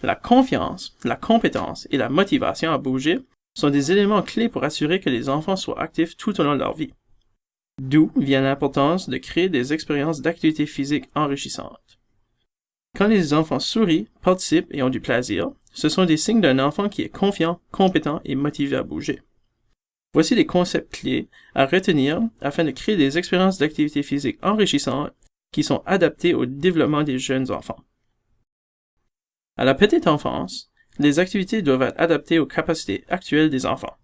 La confiance, la compétence et la motivation à bouger sont des éléments clés pour assurer que les enfants soient actifs tout au long de leur vie. D'où vient l'importance de créer des expériences d'activité physique enrichissantes. Quand les enfants sourient, participent et ont du plaisir, ce sont des signes d'un enfant qui est confiant, compétent et motivé à bouger. Voici les concepts clés à retenir afin de créer des expériences d'activité physique enrichissantes qui sont adaptées au développement des jeunes enfants. À la petite enfance, les activités doivent être adaptées aux capacités actuelles des enfants.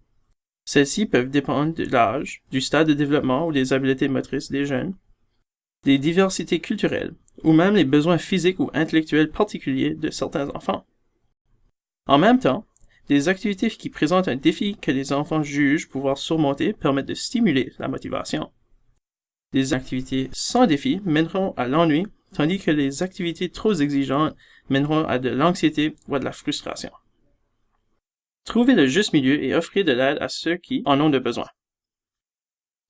Celles-ci peuvent dépendre de l'âge, du stade de développement ou des habiletés motrices des jeunes, des diversités culturelles, ou même les besoins physiques ou intellectuels particuliers de certains enfants. En même temps, des activités qui présentent un défi que les enfants jugent pouvoir surmonter permettent de stimuler la motivation. Des activités sans défi mèneront à l'ennui, tandis que les activités trop exigeantes mèneront à de l'anxiété ou à de la frustration. Trouvez le juste milieu et offrez de l'aide à ceux qui en ont besoin.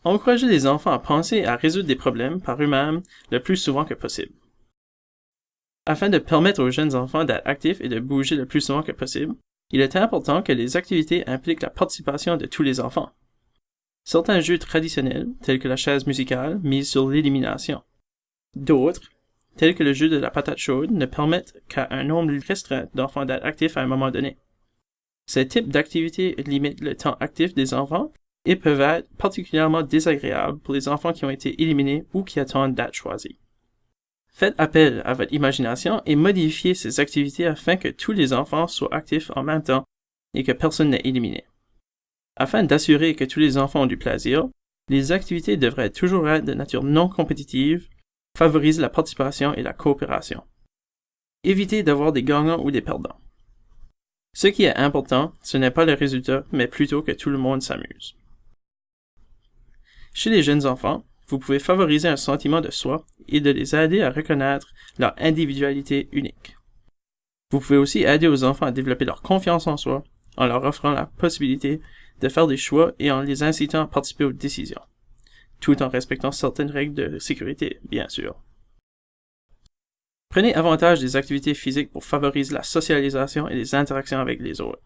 Encouragez les enfants à penser et à résoudre des problèmes par eux-mêmes le plus souvent que possible. Afin de permettre aux jeunes enfants d'être actifs et de bouger le plus souvent que possible, il est important que les activités impliquent la participation de tous les enfants. Certains jeux traditionnels, tels que la chaise musicale, misent sur l'élimination. D'autres, tels que le jeu de la patate chaude, ne permettent qu'à un nombre restreint d'enfants d'être actifs à un moment donné. Ces types d'activités limitent le temps actif des enfants et peuvent être particulièrement désagréables pour les enfants qui ont été éliminés ou qui attendent d'être choisis. Faites appel à votre imagination et modifiez ces activités afin que tous les enfants soient actifs en même temps et que personne n'est éliminé. Afin d'assurer que tous les enfants ont du plaisir, les activités devraient toujours être de nature non compétitive, favoriser la participation et la coopération. Évitez d'avoir des gagnants ou des perdants. Ce qui est important, ce n'est pas le résultat, mais plutôt que tout le monde s'amuse. Chez les jeunes enfants, vous pouvez favoriser un sentiment de soi et de les aider à reconnaître leur individualité unique. Vous pouvez aussi aider aux enfants à développer leur confiance en soi en leur offrant la possibilité de faire des choix et en les incitant à participer aux décisions, tout en respectant certaines règles de sécurité, bien sûr. Prenez avantage des activités physiques pour favoriser la socialisation et les interactions avec les autres.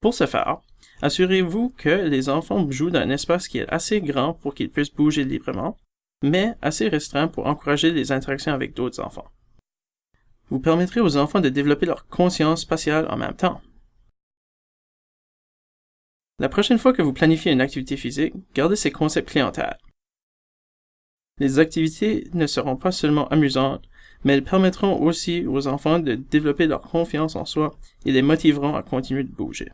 Pour ce faire, assurez-vous que les enfants jouent dans un espace qui est assez grand pour qu'ils puissent bouger librement, mais assez restreint pour encourager les interactions avec d'autres enfants. Vous permettrez aux enfants de développer leur conscience spatiale en même temps. La prochaine fois que vous planifiez une activité physique, gardez ces concepts clés en tête. Les activités ne seront pas seulement amusantes, mais elles permettront aussi aux enfants de développer leur confiance en soi et les motiveront à continuer de bouger.